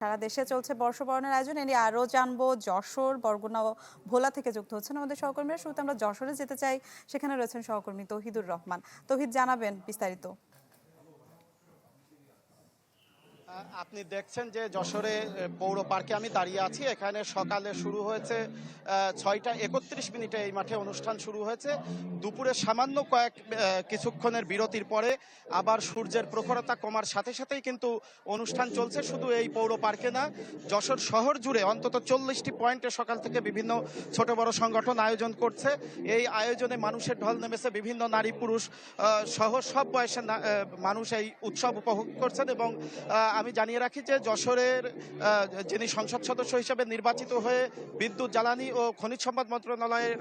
সারা দেশে চলছে বর্ষবরণের আয়োজন। এ নিয়ে আরো জানবো। যশোর, বরগুনা ও ভোলা থেকে যুক্ত হচ্ছেন আমাদের সহকর্মীরা। শুরুতে আমরা যশোরে যেতে চাই, সেখানে রয়েছেন সহকর্মী তৌহিদুর রহমান। তৌহিদ, জানাবেন বিস্তারিত। আপনি দেখছেন যে যশোরে পৌর পার্কে আমি দাঁড়িয়ে আছি। এখানে সকালে শুরু হয়েছে 6টা 31 মিনিটে এই মাঠে অনুষ্ঠান শুরু হয়েছে। দুপুরে সামান্য কিছুক্ষণের বিরতির পরে আবার সূর্যের প্রখরতা কমার সাথে সাথেই কিন্তু অনুষ্ঠান চলছে। শুধু এই পৌর পার্কে না, যশোর শহর জুড়ে অন্তত 40টি পয়েন্টে সকাল থেকে বিভিন্ন ছোট বড় সংগঠন আয়োজন করছে। এই আয়োজনে মানুষের ঢল নেমেছে। বিভিন্ন নারী পুরুষ সহ সব বয়সের মানুষ এই উৎসব উপভোগ করছেন। এবং আমি জানিয়ে রাখি যে যশোরের যিনি সংসদ সদস্য হিসেবে নির্বাচিত হয়ে বিদ্যুৎ, জ্বালানি ও খনিজ সম্পদ মন্ত্রণালয়ের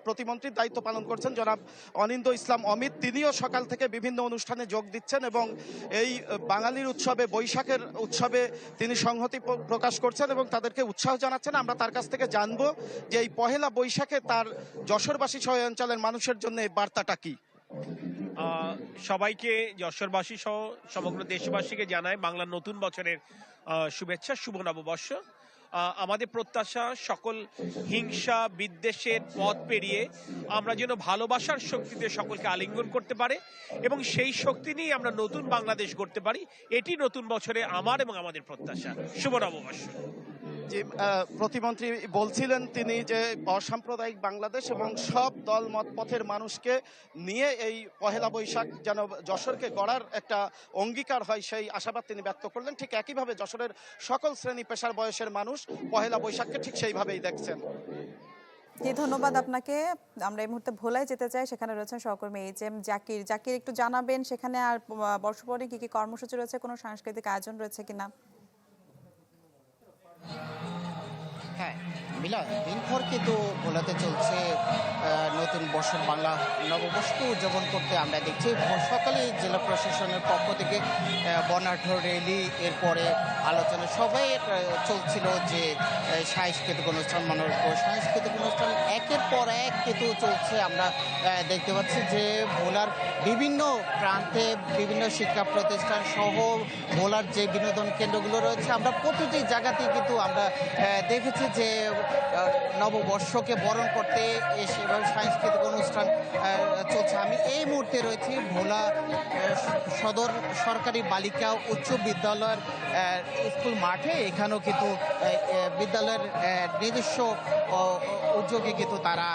প্রতিমন্ত্রীর দায়িত্ব পালন করছেন জনাব অনিন্দ ইসলাম অমিত, তিনিও সকাল থেকে বিভিন্ন অনুষ্ঠানে যোগ দিচ্ছেন এবং এই বাঙালির উৎসবে, বৈশাখের উৎসবে তিনি সংহতি প্রকাশ করছেন এবং তাদেরকে উৎসাহ জানাচ্ছেন। আমরা তার কাছ থেকে জানবো যে এই পহেলা বৈশাখে তার যশোরবাসী সহ অঞ্চলের মানুষের জন্য এই বার্তাটা কি। সবাইকে, যশোরবাসী সহ সমগ্র দেশবাসীকে জানাই বাংলার নতুন বছরের শুভেচ্ছা, শুভ নববর্ষ। আমাদের প্রত্যাশা সকল হিংসা বিদ্বেষের পথ পেরিয়ে আমরা যেন ভালোবাসার শক্তিতে সকলকে আলিঙ্গন করতে পারে এবং সেই শক্তি নিয়ে আমরা নতুন বাংলাদেশ গড়তে পারি। এটি নতুন বছরে আমার এবং আমাদের প্রত্যাশা। শুভ নববর্ষ। যে প্রতিমন্ত্রী বলছিলেন তিনি যে অসাম্প্রদায়িক বাংলাদেশ এবং সব দল মত পথের মানুষকে নিয়ে এই পহেলা বৈশাখ যেন যশোরকে গড়ার একটা অঙ্গীকার হয়, সেই আশাবাদ তিনি ব্যক্ত করলেন। ঠিক একইভাবে যশোরের সকল শ্রেণী পেশার বয়সের মানুষ পহেলা বৈশাখকে ঠিক সেইভাবেই দেখছেন। জি, ধন্যবাদ আপনাকে। আমরা এই মুহূর্তে ভোলায় যেতে চাই, সেখানে রয়েছেন সহকর্মী এইচ.এম. জাকির। জাকির, একটু জানাবেন সেখানে আর বর্ষবরণে কি কি কর্মসূচি রয়েছে, কোনো সাংস্কৃতিক আয়োজন রয়েছে কিনা? হ্যাঁ মিলা, দিনভর কিন্তু ভোলাতে চলছে নতুন বছর, বাংলা নববর্ষকে উদযাপন করতে আমরা দেখছি সকালে জেলা প্রশাসনের পক্ষ থেকে বর্ণাঢ্য র্যালি, এরপরে আলোচনা সবাই চলছিল যে সাংস্কৃতিক অনুষ্ঠান, সাংস্কৃতিক অনুষ্ঠান একের পর এক কিন্তু চলছে। আমরা দেখতে পাচ্ছি যে ভোলার বিভিন্ন প্রান্তে বিভিন্ন শিক্ষা প্রতিষ্ঠান সহ ভোলার যে বিনোদন কেন্দ্রগুলো রয়েছে, আমরা প্রতিটি জায়গাতেই কিন্তু আমরা দেখেছি যে নববর্ষকে বরণ করতে সেভাবে সাংস্কৃতিক অনুষ্ঠান চলছে। আমি এই মুহূর্তে রয়েছি ভোলা সদর সরকারি বালিকা উচ্চ বিদ্যালয়ের স্কুল মাঠে। এখানেও কিন্তু বিদ্যালয়ের নিজস্ব উদ্যোগে কিন্তু তারা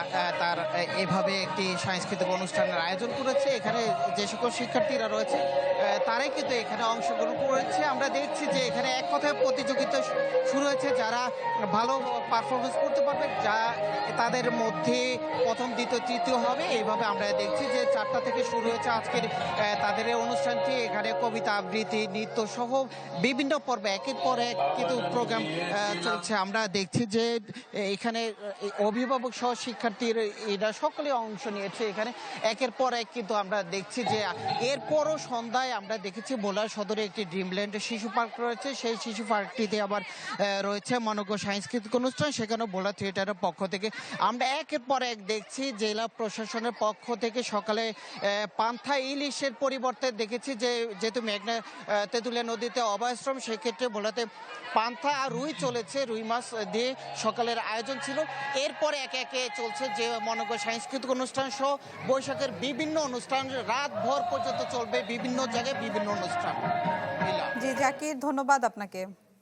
এভাবে একটি সাংস্কৃতিক অনুষ্ঠানের আয়োজন করেছে। এখানে যে সকল শিক্ষার্থীরা রয়েছে তারাই কিন্তু এখানে অংশগ্রহণ করেছে। আমরা দেখছি যে এখানে এক কথায় প্রতিযোগিতা শুরু হয়েছে, যারা ভালো পারফরমেন্স করতে পারবে, যা তাদের মধ্যে প্রথম, দ্বিতীয়, তৃতীয় হবে। এইভাবে আমরা দেখছি যে 4টা থেকে শুরু হয়েছে আজকের তাদের এই অনুষ্ঠানটি। এখানে কবিতা আবৃত্তি, নৃত্য সহ বিভিন্ন পর্বে একের পর এক কিন্তু প্রোগ্রাম চলছে। আমরা দেখছি যে এখানে অভিভাবক সহ শিক্ষার্থীর এরা সকলে অংশ নিয়েছে। এখানে একের পর এক কিন্তু আমরা দেখছি যে এরপরও সন্ধ্যায় আমরা দেখেছি ভোলা সদরে একটি ড্রিমল্যান্ড শিশু পার্ক রয়েছে। সেই শিশু পার্কটিতে আবার রয়েছে মনোজ্ঞ সাংস্কৃতিক অনুষ্ঠান। সেখানে ভোলা থিয়েটারের পক্ষ থেকে আমরা একের পর এক দেখছি জেলা প্রশাসনের পক্ষ থেকে সকালে পান্থা ইলিশের পরিবর্তে দেখেছি যে যেহেতু মেঘনা তেঁতুলিয়া নদীতে অভয়াশ্রম, সেক্ষেত্রে ভোলাতে পান্থা আর রুই চলেছে, রুই মাছ দিয়ে সকালের আয়োজন ছিল। এরপরে একে একে চলছে যে মনোজ্ঞ সাংস্কৃতিক অনুষ্ঠান সহ বৈশাখের বিভিন্ন অনুষ্ঠান, রাত ভর পর্যন্ত চলবে বিভিন্ন জায়গায় বিভিন্ন অনুষ্ঠান। জি জাকির, ধন্যবাদ আপনাকে।